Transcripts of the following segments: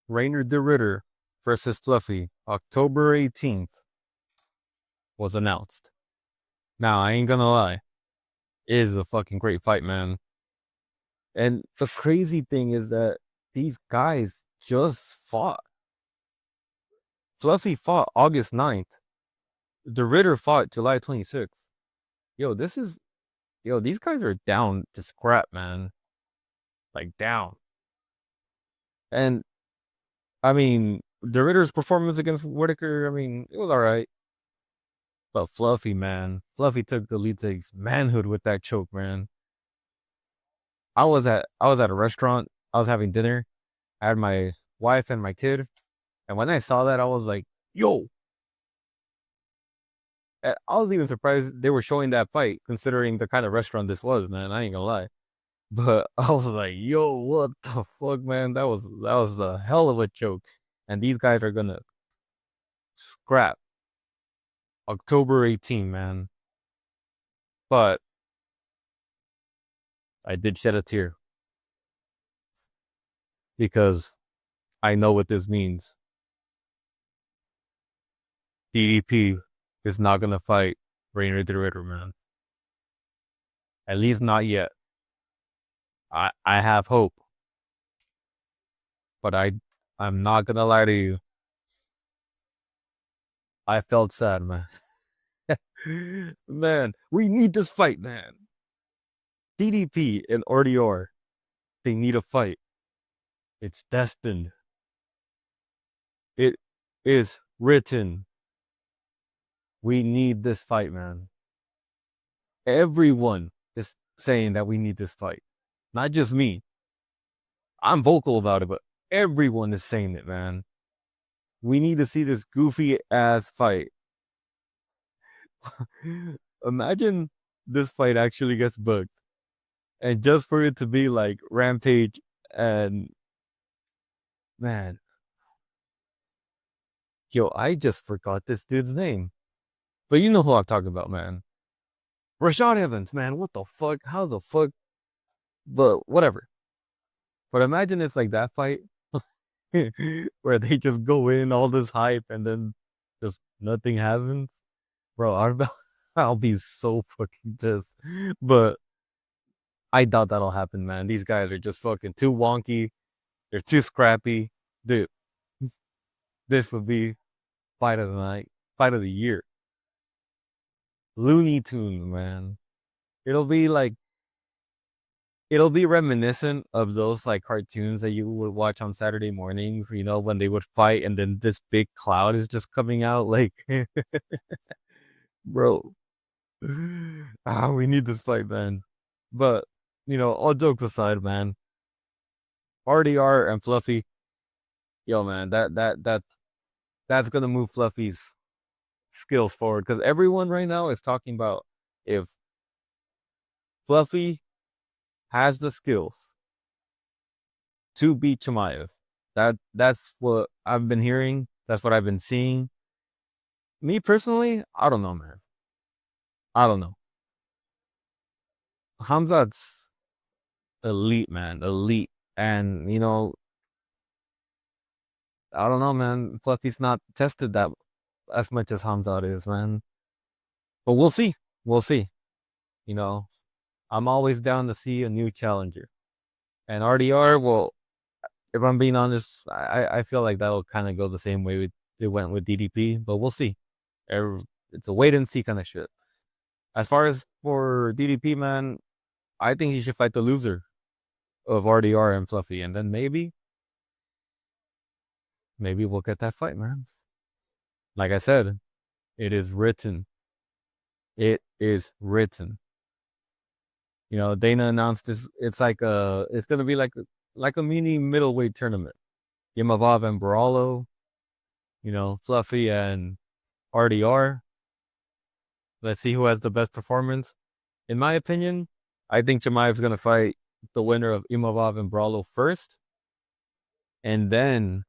Rainer the Ritter versus Fluffy, October 18th, was announced. Now, I ain't gonna lie. It is a fucking great fight, man. And the crazy thing is that these guys just fought. Fluffy fought August 9th. The Ritter fought July 26th. Yo, these guys are down to scrap, man. Like, down. And, I mean, the Ritter's performance against Whitaker, I mean, it was all right. But Fluffy, man. Fluffy took the lead to his manhood with that choke, man. I was at a restaurant. I was having dinner. I had my wife and my kid. And when I saw that, I was like, yo. I was even surprised they were showing that fight, considering the kind of restaurant this was, man. I ain't gonna lie. But I was like, yo, what the fuck, man? That was a hell of a choke. And these guys are gonna scrap October 18, man. But I did shed a tear because I know what this means. DDP is not gonna fight Rainer the Ritter, man. At least not yet. I have hope, but I'm not gonna lie to you. I felt sad, man. Man, we need this fight, man. DDP and RDR, they need a fight. It's destined. It is written. We need this fight, man. Everyone is saying that we need this fight. Not just me. I'm vocal about it, but everyone is saying it, man. We need to see this goofy ass fight. Imagine this fight actually gets booked. And just for it to be like Rampage and man. Yo, I just forgot this dude's name. But you know who I'm talking about, man. Rashad Evans, man. What the fuck? How the fuck? But whatever. But imagine it's like that fight where they just go in all this hype and then just nothing happens. Bro, I'll be so fucking pissed. But I doubt that'll happen, man. These guys are just fucking too wonky. They're too scrappy. Dude, this would be fight of the night, fight of the year. Looney Tunes, man. It'll be like, it'll be reminiscent of those like cartoons that you would watch on Saturday mornings, you know, when they would fight and then this big cloud is just coming out. Like, bro, we need this fight, man. But, all jokes aside, man, RDR and Fluffy, yo, man, that's gonna move Fluffy's skills forward because everyone right now is talking about if Fluffy has the skills to beat Chimaev. That's what I've been hearing. That's what I've been seeing. Me personally, I don't know, man. I don't know. Hamzat's elite, man. Elite. And, I don't know, man. Fluffy's not tested that as much as Hamzat is, man. But we'll see. We'll see. I'm always down to see a new challenger. And RDR, well, if I'm being honest, I feel like that'll kind of go the same way it went with DDP, but we'll see. It's a wait and see kind of shit. As far as for DDP, man, I think he should fight the loser of RDR and Fluffy, and then maybe we'll get that fight, man. Like I said, it is written. It is written. Dana announced this. It's gonna be like a mini middleweight tournament. Chimaev and Brawlo, Fluffy and RDR. Let's see who has the best performance. In my opinion, I think Chimaev's gonna fight the winner of Chimaev and Brawlo first, and then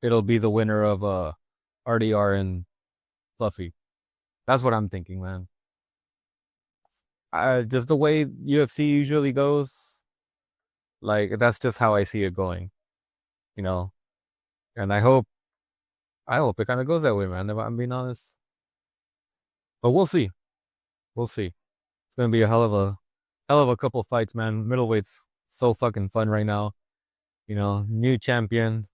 it'll be the winner of RDR and Fluffy. That's what I'm thinking, man. Just the way UFC usually goes, like that's just how I see it going. And I hope it kind of goes that way, man. If I'm being honest, but we'll see. We'll see. It's gonna be a hell of a couple fights, man. Middleweight's so fucking fun right now. New champion.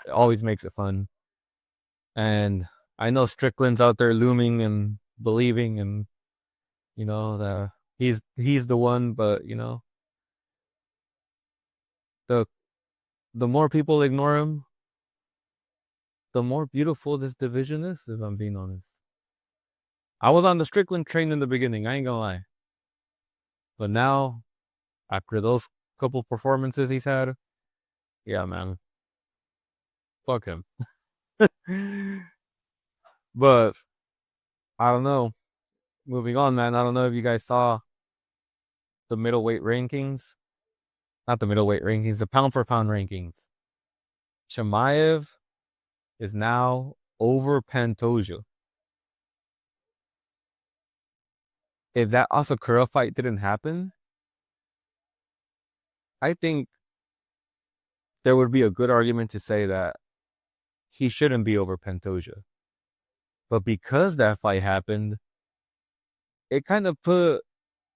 It always makes it fun. And I know Strickland's out there looming and believing, and that he's the one. But the the more people ignore him, the more beautiful this division is. If I'm being honest, I was on the Strickland train in the beginning. I ain't gonna lie, but now after those couple performances he's had, yeah, man, fuck him. But I don't know. Moving on, man. I don't know if you guys saw the middleweight rankings. Not the middleweight rankings, the pound for pound rankings. Chimaev is now over Pantoja. If that Asakura fight didn't happen, I think there would be a good argument to say that he shouldn't be over Pantoja. But because that fight happened, it kind of put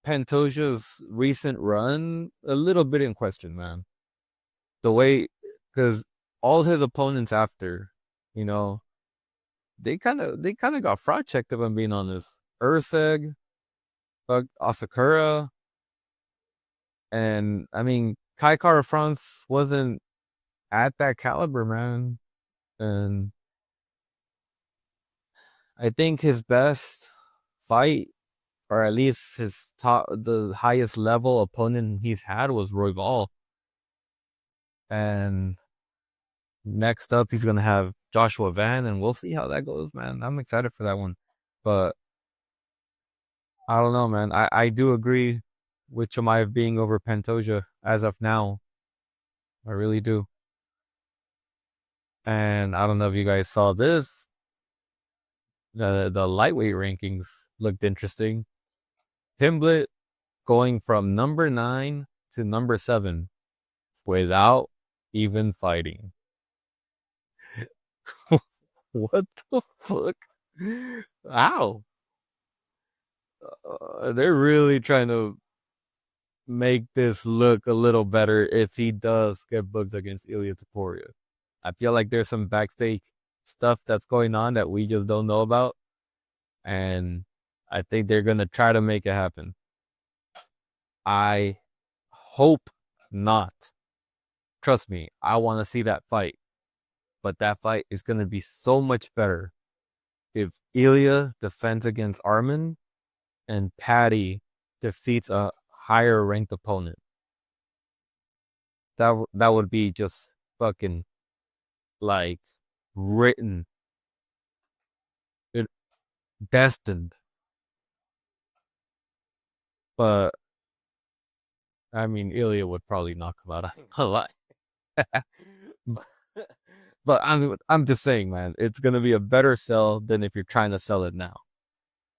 Pantoja's recent run a little bit in question, man. The way, because all his opponents after, you know, they kind of got fraud checked, if I'm being honest. Urseg, Asakura, and I mean Kai Kara France wasn't at that caliber, man. And I think his best fight, or at least the highest level opponent he's had, was Royval. And next up, he's gonna have Joshua Van, and we'll see how that goes, man. I'm excited for that one. But I don't know, man. I do agree with Chimaev being over Pantoja as of now. I really do. And I don't know if you guys saw this. The lightweight rankings looked interesting. Pimblett going from number 9 to number 7 without even fighting. What the fuck? Ow. They're really trying to make this look a little better if he does get booked against Ilya Topuria. I feel like there's some backstage stuff that's going on that we just don't know about. And I think they're going to try to make it happen. I hope not. Trust me, I want to see that fight. But that fight is going to be so much better if Ilya defends against Arman and Paddy defeats a higher ranked opponent. That would be just fucking like written, it, destined. But I mean, Ilya would probably knock him out. I ain't gonna lie. but, but I'm just saying, man, it's gonna be a better sell than if you're trying to sell it now.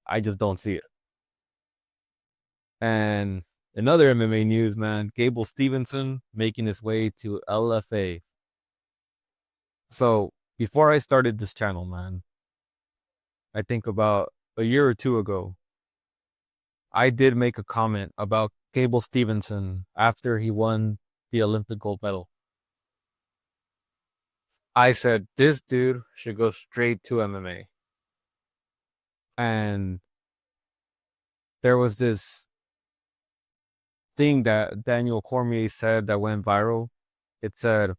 I just don't see it. And another MMA news, man, Gable Stevenson making his way to LFA. So before I started this channel, man, I think about a year or two ago, I did make a comment about Gable Stevenson after he won the Olympic gold medal. I said, this dude should go straight to MMA. And there was this thing that Daniel Cormier said that went viral. It said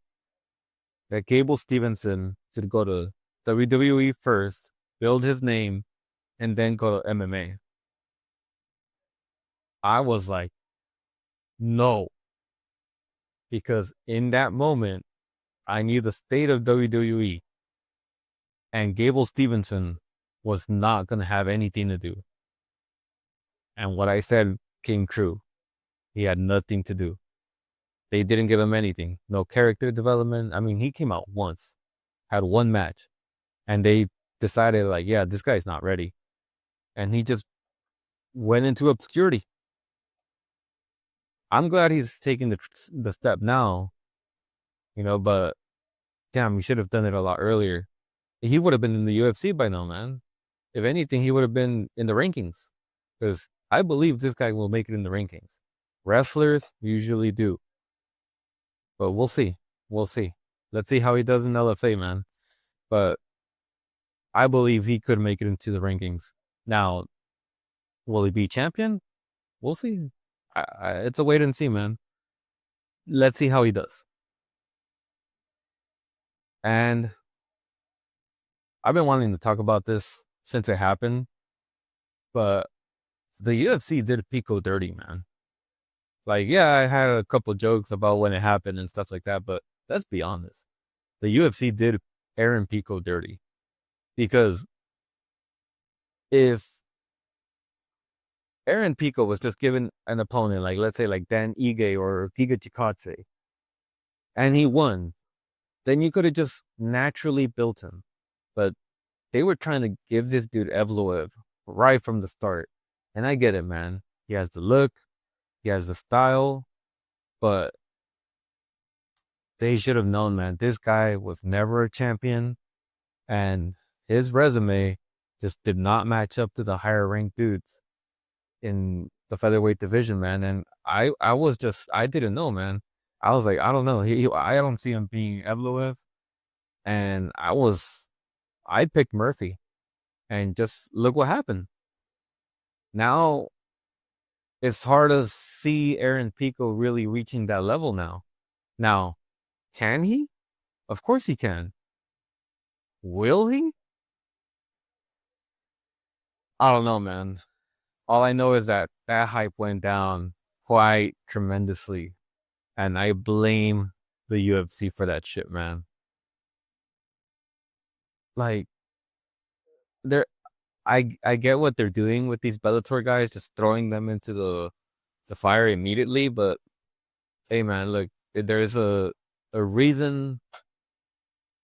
that Gable Stevenson should go to WWE first, build his name, and then go to MMA. I was like, no. Because in that moment, I knew the state of WWE, and Gable Stevenson was not going to have anything to do. And what I said came true. He had nothing to do. They didn't give him anything. No character development. I mean, he came out once, had one match, and they decided, like, yeah, this guy's not ready. And he just went into obscurity. I'm glad he's taking the step now, but damn, we should have done it a lot earlier. He would have been in the UFC by now, man. If anything, he would have been in the rankings. Because I believe this guy will make it in the rankings. Wrestlers usually do. But we'll see. We'll see. Let's see how he does in LFA, man. But I believe he could make it into the rankings. Now, will he be champion? We'll see. It's a wait and see, man. Let's see how he does. And I've been wanting to talk about this since it happened. But the UFC did Pico dirty, man. Like, yeah, I had a couple jokes about when it happened and stuff like that, but let's be honest. The UFC did Aaron Pico dirty. Because if Aaron Pico was just given an opponent, like let's say like Dan Ige or Giga Chikadze, and he won, then you could have just naturally built him. But they were trying to give this dude Evloev right from the start. And I get it, man. He has the look, he has the style, but they should have known, man. This guy was never a champion, and his resume just did not match up to the higher ranked dudes in the featherweight division, man. And I didn't know, man. I was like, I don't know. I don't see him being Evloev. And I picked Murphy. And just look what happened. Now, it's hard to see Aaron Pico really reaching that level now. Now, can he? Of course he can. Will he? I don't know, man. All I know is that hype went down quite tremendously. And I blame the UFC for that shit, man. Like, I get what they're doing with these Bellator guys, just throwing them into the fire immediately. But hey, man, look, there's a reason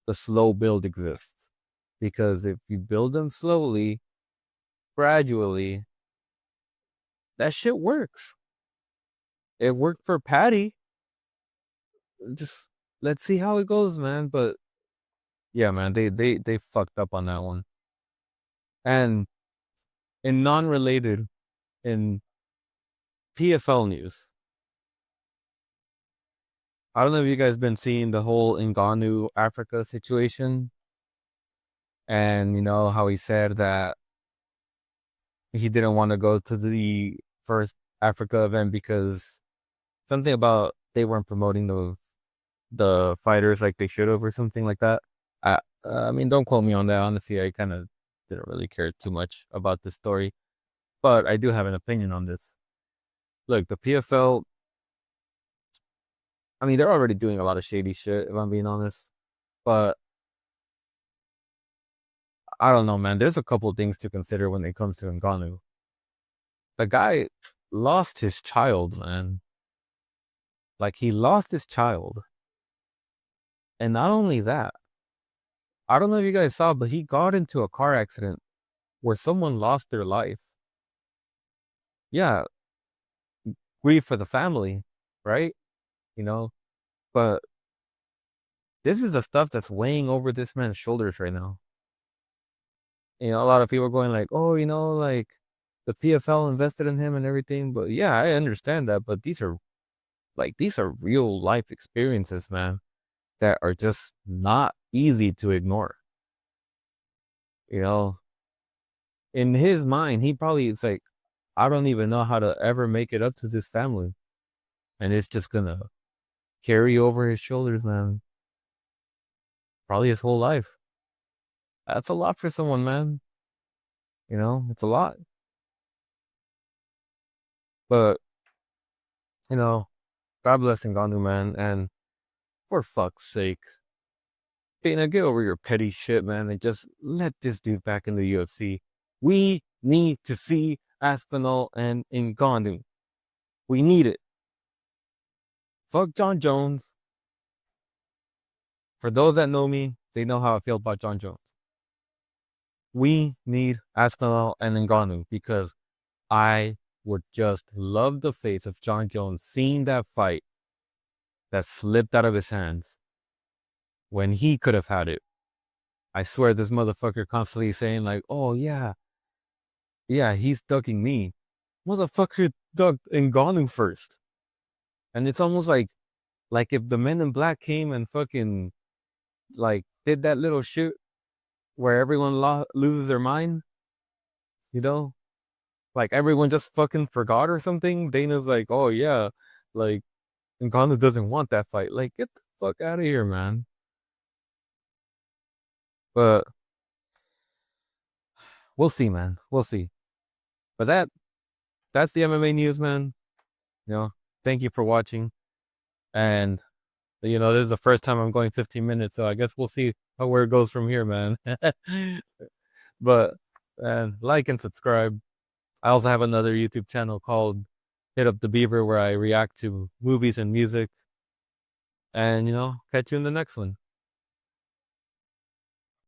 the slow build exists, because if you build them slowly, gradually, that shit works. It worked for Paddy. Just let's see how it goes, man. But yeah, man, they fucked up on that one. And in non-related, in PFL news, I don't know if you guys been seeing the whole Ngannou Africa situation, and you know how he said that he didn't want to go to the first Africa event because something about they weren't promoting the fighters like they should have or something like that. I mean, don't quote me on that. Honestly, I kind of didn't really care too much about this story, but I do have an opinion on this. Look, the PFL, I mean, they're already doing a lot of shady shit, if I'm being honest. But I don't know, man. There's a couple things to consider when it comes to Ngannou. The guy lost his child, man. Like, he lost his child. And not only that, I don't know if you guys saw, but he got into a car accident where someone lost their life. Yeah, grief for the family, right? You know, but this is the stuff that's weighing over this man's shoulders right now. You know, a lot of people are going like, oh, you know, like the PFL invested in him and everything. But yeah, I understand that. But these are real life experiences, man, that are just not easy to ignore. You know, in his mind, he probably, it's like, I don't even know how to ever make it up to this family. And it's just gonna carry over his shoulders, man. Probably his whole life. That's a lot for someone, man. You know, it's a lot. But, you know, God bless Ngannou, man. And for fuck's sake, Dana, get over your petty shit, man, and just let this dude back in the UFC. We need to see Aspinall and Ngannou. We need it. Fuck John Jones. For those that know me, they know how I feel about John Jones. We need Aspinall and Ngannou because I would just love the face of John Jones seeing that fight that slipped out of his hands when he could have had it. I swear this motherfucker constantly saying like, oh yeah, he's ducking me. Motherfucker ducked Ngannou first. And it's almost like if the Men in Black came and fucking like did that little shit where everyone loses their mind, you know? Like everyone just fucking forgot or something. Dana's like, oh yeah, like Ngannou doesn't want that fight. Like, get the fuck out of here, man. But we'll see, man. We'll see. But that's the MMA news, man. You know, thank you for watching. And you know, this is the first time I'm going 15 minutes, so I guess we'll see where it goes from here, man. But and like and subscribe. I also have another YouTube channel called Hit Up the Beaver where I react to movies and music. And you know, catch you in the next one.